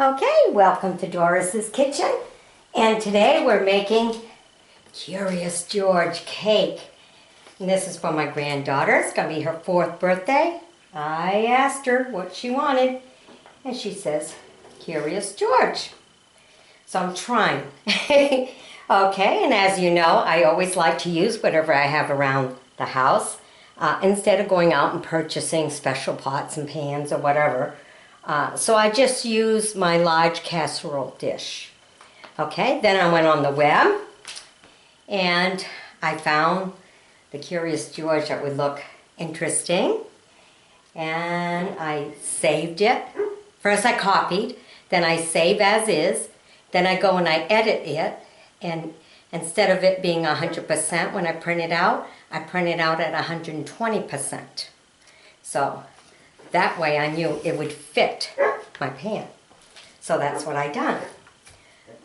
Okay, welcome to Doris's Kitchen, and today we're making Curious George cake. And this is for my granddaughter. It's going to be her 4th birthday. I asked her what she wanted, and she says, Curious George. So I'm trying. Okay, and as you know, I always like to use whatever I have around the house instead of going out and purchasing special pots and pans or whatever. So I just use my large casserole dish. Okay, then I went on the web and I found the Curious George that would look interesting, and I saved it. First I copied, then I save as is, then I go and I edit it, and instead of it being 100% when I print it out, I print it out at 120%. So that way I knew it would fit my pan. So that's what I done.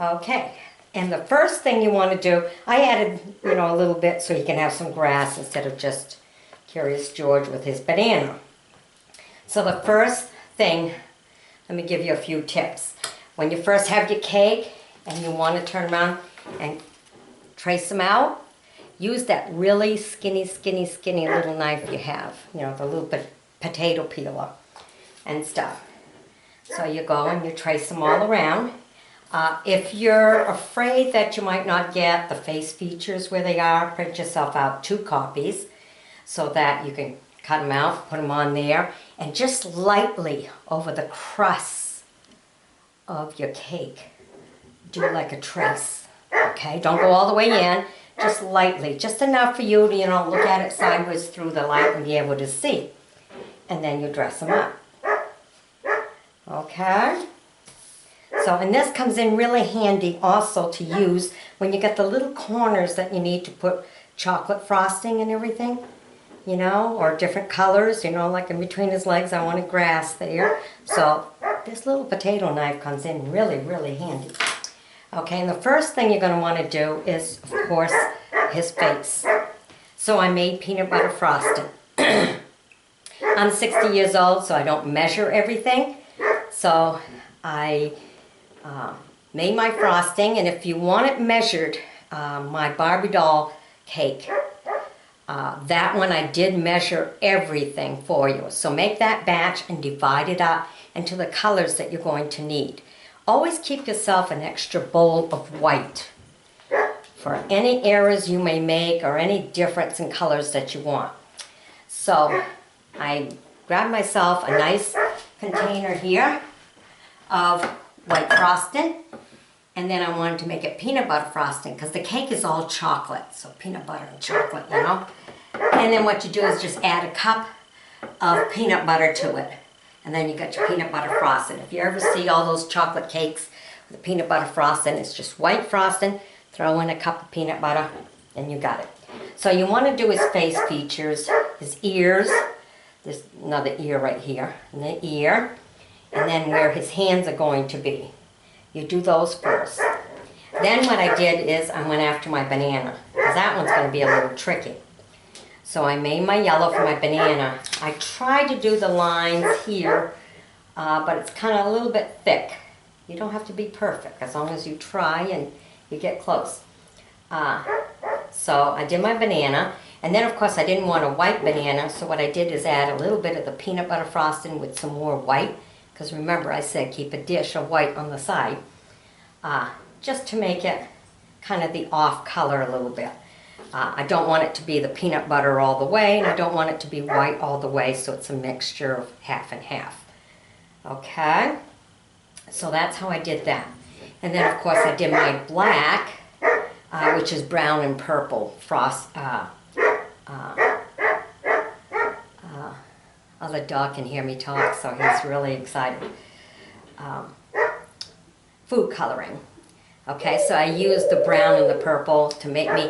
Okay, and the first thing you want to do, I added, a little bit so you can have some grass instead of just Curious George with his banana. So the first thing, let me give you a few tips. When you first have your cake and you want to turn around and trace them out, use that really skinny little knife you have, the little bit potato peeler and stuff. So you go and you trace them all around. If you're afraid that you might not get the face features where they are, print yourself out 2 copies so that you can cut them out, put them on there, and just lightly over the crust of your cake, do like a trace. Okay, don't go all the way in, just lightly, just enough for you to, look at it sideways through the light and be able to see. And then you dress them up. Okay? So, and this comes in really handy also to use when you get the little corners that you need to put chocolate frosting and everything, or different colors, like in between his legs I wanted grass there. So this little potato knife comes in really handy. Okay, and the first thing you're going to want to do is, of course, his face. So I made peanut butter frosting. I'm 60 years old, so I don't measure everything. So I made my frosting, and if you want it measured, my Barbie doll cake, that one I did measure everything for you. So make that batch and divide it up into the colors that you're going to need. Always keep yourself an extra bowl of white for any errors you may make or any difference in colors that you want. So I grabbed myself a nice container here of white frosting, and then I wanted to make it peanut butter frosting because the cake is all chocolate, so peanut butter and chocolate, And then what you do is just add a cup of peanut butter to it, and then you got your peanut butter frosting. If you ever see all those chocolate cakes with peanut butter frosting, it's just white frosting, throw in a cup of peanut butter, and you got it. So you want to do his face features, his ears. There's another ear right here, and the ear, and then where his hands are going to be. You do those first. Then what I did is I went after my banana, because that one's going to be a little tricky. So I made my yellow for my banana. I tried to do the lines here, but it's kind of a little bit thick. You don't have to be perfect, as long as you try and you get close. So I did my banana, and then of course I didn't want a white banana, so what I did is add a little bit of the peanut butter frosting with some more white, because remember I said keep a dish of white on the side, just to make it kind of the off color a little bit. I don't want it to be the peanut butter all the way, and I don't want it to be white all the way, so it's a mixture of half and half. Okay, so that's how I did that. And then of course I did my black, which is brown and purple frost. The dog can hear me talk, so he's really excited. Food coloring. Okay, so I used the brown and the purple to make me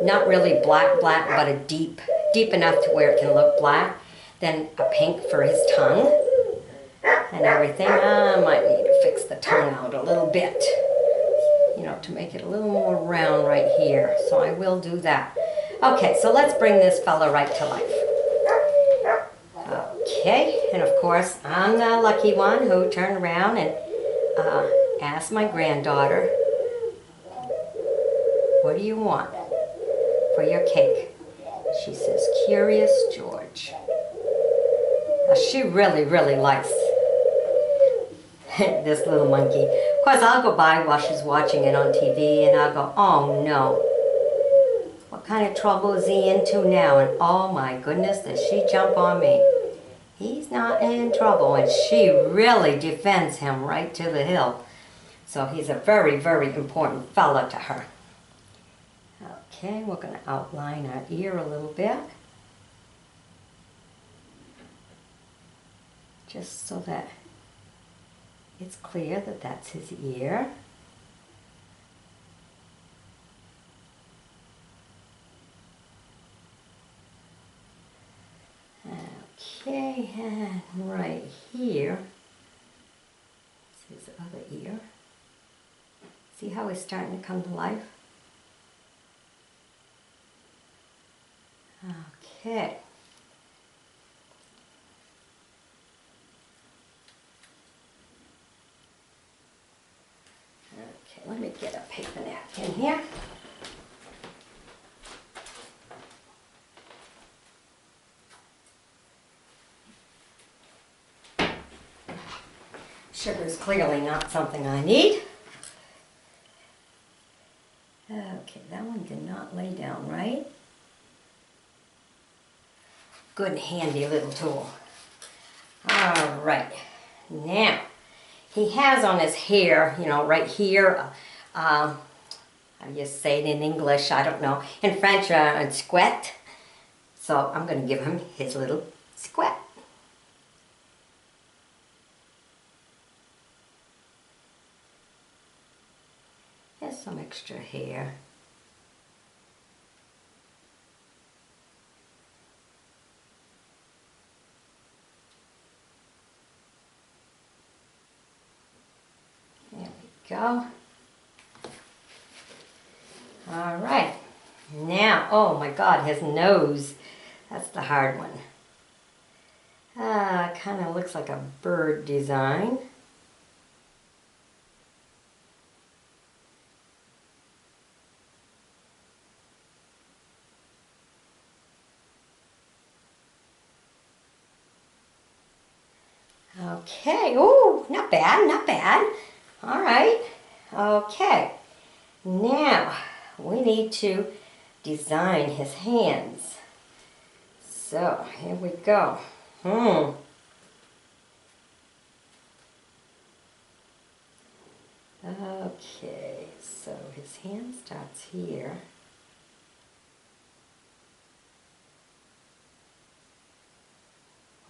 not really black, but a deep enough to where it can look black. Then a pink for his tongue and everything. I might need to fix the tongue out a little bit, to make it a little more round right here. So I will do that. Okay, so let's bring this fella right to life. Okay, and of course I'm the lucky one who turned around and asked my granddaughter, "What do you want for your cake?" She says, "Curious George." Now, she really, really likes this little monkey. Of course, I'll go by while she's watching it on TV and I'll go, "Oh no, what kind of trouble is he into now?" And oh my goodness, does she jump on me. He's not in trouble, and she really defends him right to the hill. So he's a very, very important fella to her. Okay, we're going to outline our ear a little bit. Just so that it's clear that that's his ear. Okay, and right here is his other ear. See how he's starting to come to life? Okay. Okay, let me get a paper napkin here. Sugar is clearly not something I need. Okay, that one did not lay down right. Good handy little tool. All right, now he has on his hair, you know, right here, how do you say it in English? I don't know. In French, a squat. So I'm going to give him his little squat. Here's some extra hair. There we go. All right. Now, oh my God, his nose. That's the hard one. Kind of looks like a bird design. Okay, ooh, not bad, not bad. All right, okay. Now, we need to design his hands. So, here we go. Okay, so his hand starts here.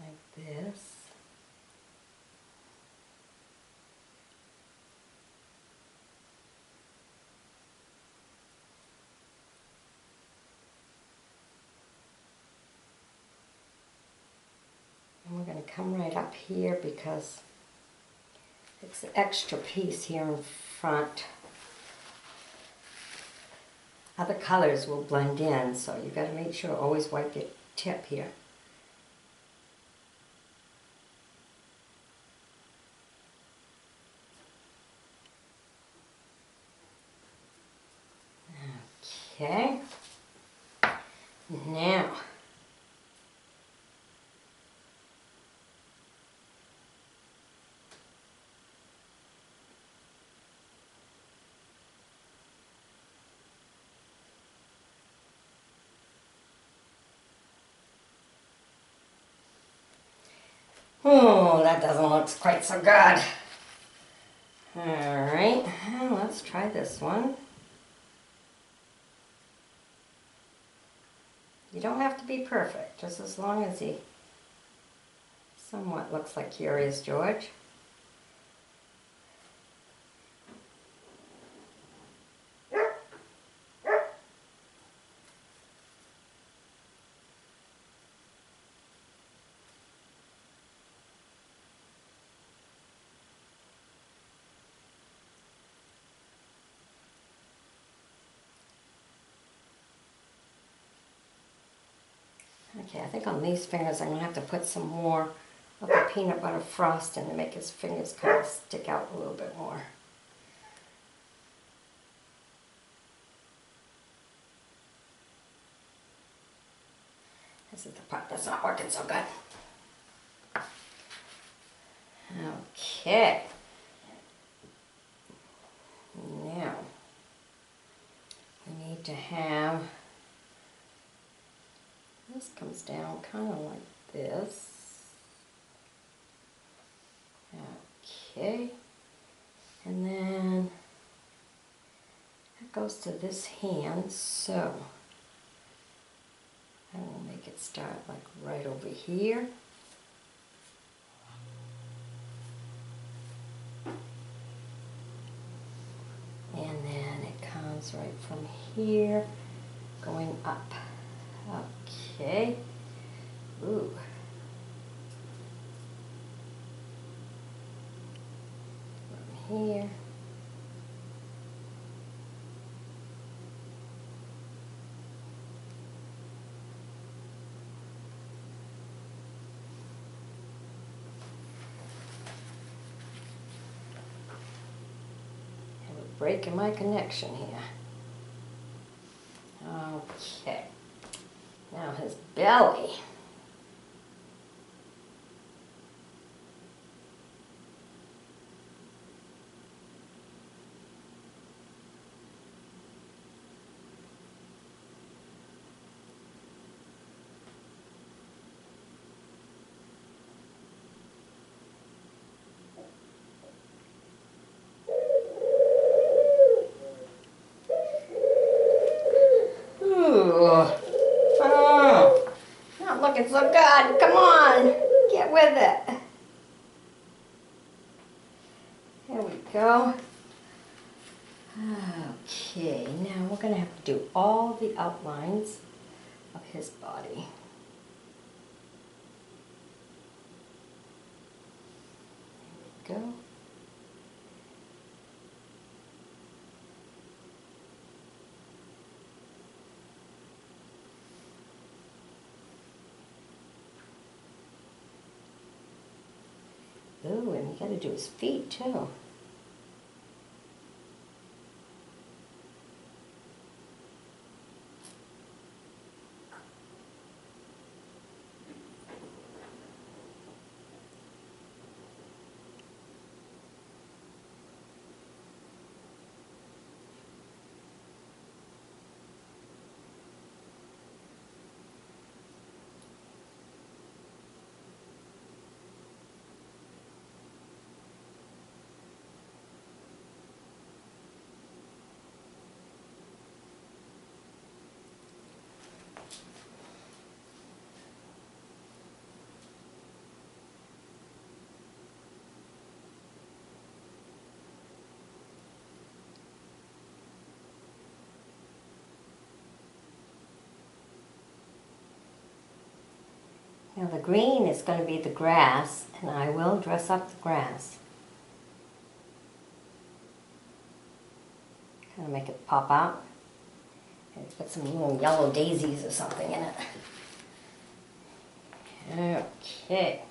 Like this. And we're going to come right up here because it's an extra piece here in front. Other colors will blend in, so you've got to make sure always wipe your tip here. Okay. Now, oh, that doesn't look quite so good. All right, let's try this one. You don't have to be perfect, just as long as he somewhat looks like Curious George. Okay, I think on these fingers I'm going to have to put some more of the peanut butter frosting to make his fingers kind of stick out a little bit more. This is the part that's not working so good. Okay. Now, we need to have, this comes down kind of like this. Okay. And then it goes to this hand, so I will make it start like right over here. And then it comes right from here, going up. Okay. Ooh. From here. Breaking my connection here. Okay. Now his belly. Oh, not looking so good. Come on, get with it. There we go. Okay, now we're going to have to do all the outlines of his body. There we go. Ooh, and you got to do his feet too. Now the green is going to be the grass, and I will dress up the grass. Kind of make it pop out. And put some little yellow daisies or something in it. Okay.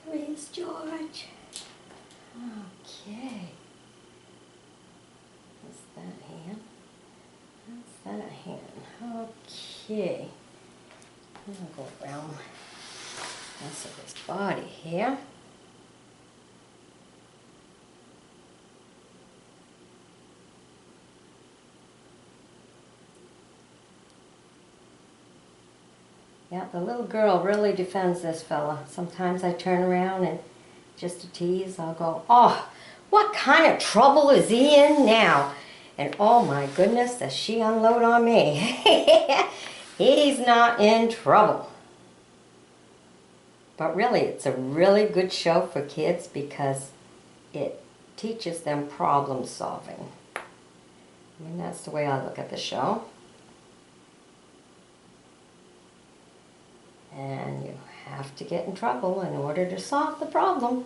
Where's George? Okay. That's that hand. That's that hand. Okay. I'm going to go around the rest of his body here. Yeah, the little girl really defends this fella. Sometimes I turn around and just to tease, I'll go, oh, what kind of trouble is he in now? And oh my goodness, does she unload on me. He's not in trouble. But really, it's a really good show for kids because it teaches them problem solving. I mean, that's the way I look at the show. And you have to get in trouble in order to solve the problem.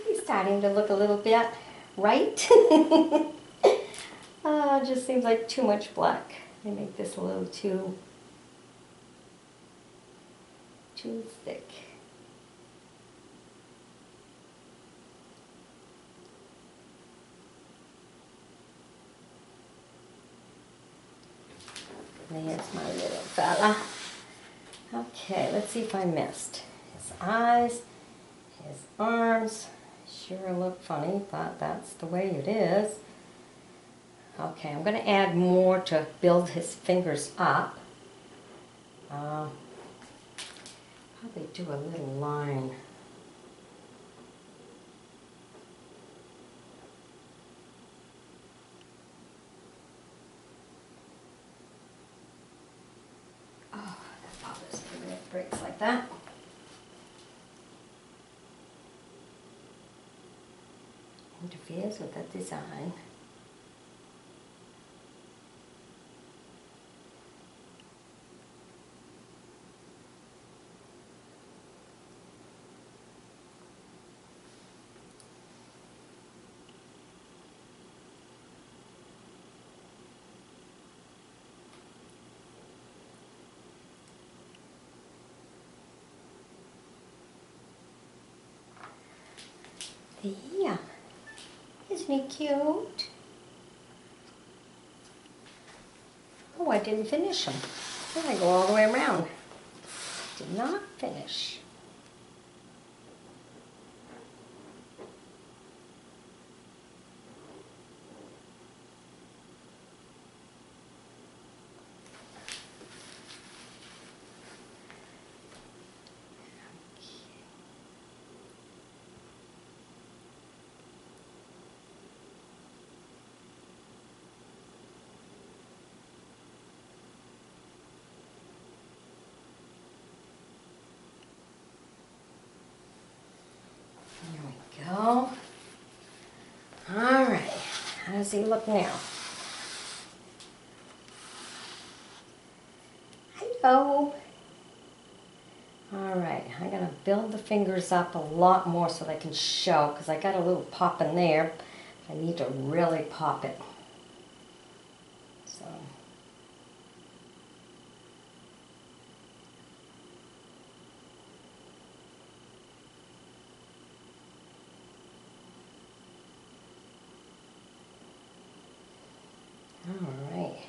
He's starting to look a little bit right. It just seems like too much black. They make this a little too thick. There's my little fella. Okay, let's see if I missed. His eyes, his arms, sure look funny, but that's the way it is. Okay, I'm going to add more to build his fingers up. Probably do a little line. Oh, that bothers me when it breaks like that. Interferes with that design. Yeah, isn't he cute? Oh, I didn't finish him. Then I go all the way around. Did not finish. There we go. All right, how does he look now? Hello. All right, I'm gonna build the fingers up a lot more so they can show, because I got a little pop in there. I need to really pop it. So. All right.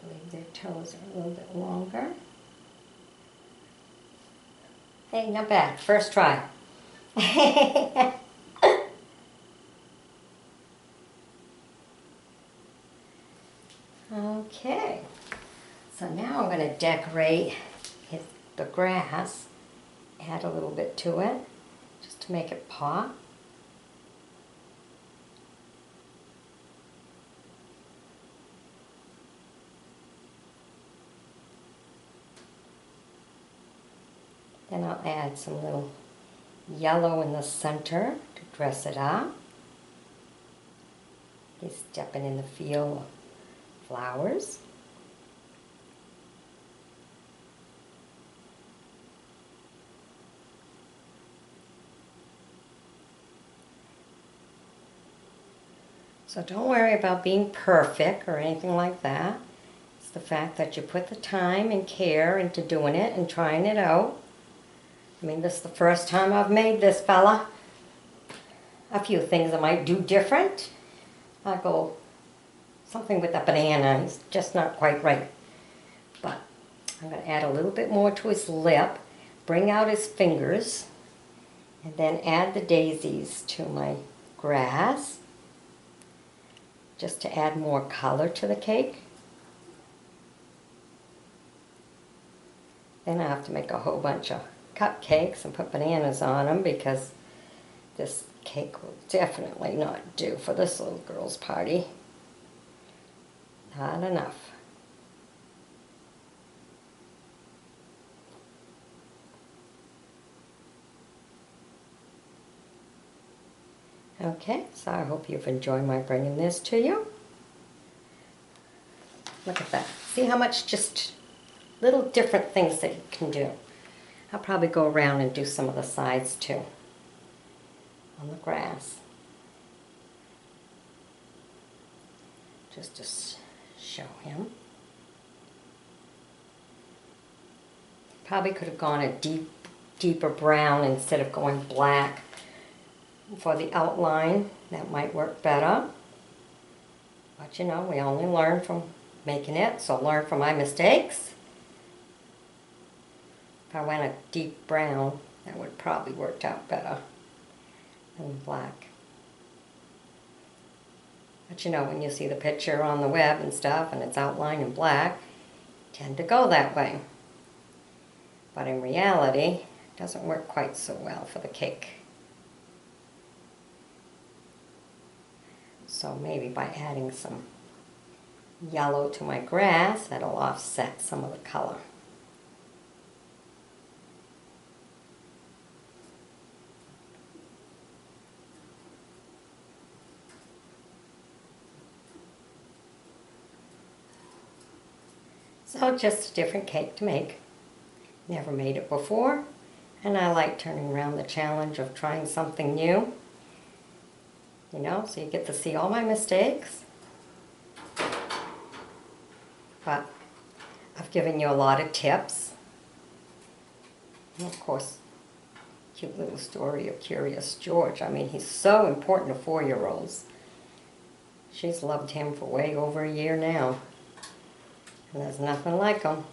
I believe their toes are a little bit longer. Hey, not bad. First try. Okay. So now I'm going to decorate the grass. Add a little bit to it, just to make it pop. Then I'll add some little yellow in the center to dress it up. He's stepping in the field of flowers. So don't worry about being perfect or anything like that. It's the fact that you put the time and care into doing it and trying it out. I mean, this is the first time I've made this fella. A few things I might do different. I'll go something with the banana. He's just not quite right. But I'm going to add a little bit more to his lip, bring out his fingers, and then add the daisies to my grass. just to add more color to the cake. Then I have to make a whole bunch of cupcakes and put bananas on them because this cake will definitely not do for this little girl's party. Not enough. Okay, so I hope you've enjoyed my bringing this to you. Look at that. See how much just little different things that you can do. I'll probably go around and do some of the sides too on the grass. Just to show him. Probably could have gone a deeper brown instead of going black for the outline. That might work better. But you know, we only learn from making it, so learn from my mistakes. If I went a deep brown, that would probably worked out better than black. But you know, when you see the picture on the web and stuff and it's outlined in black, tend to go that way. But in reality, it doesn't work quite so well for the cake. So maybe by adding some yellow to my grass, that'll offset some of the color. So just a different cake to make. Never made it before, and I like turning around the challenge of trying something new. You know, so you get to see all my mistakes. But I've given you a lot of tips. And of course, cute little story of Curious George. I mean, he's so important to 4-year-olds. She's loved him for way over a year now. And there's nothing like him.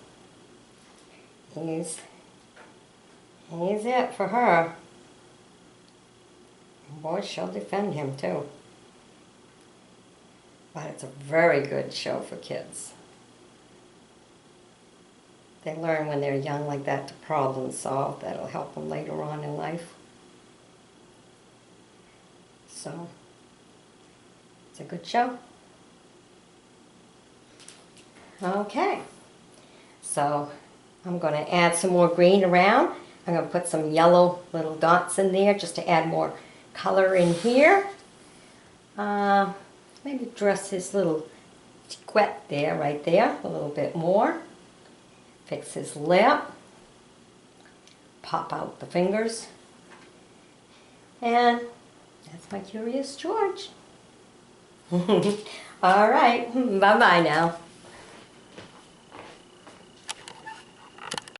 He's it for her. And boy, she'll defend him too. But it's a very good show for kids. They learn when they're young like that to problem solve. That'll help them later on in life. So, it's a good show. Okay, so I'm going to add some more green around. I'm going to put some yellow little dots in there just to add more color in here. Maybe dress his little tiquette there, right there, a little bit more. Fix his lip. Pop out the fingers. And that's my Curious George. All right, bye-bye now.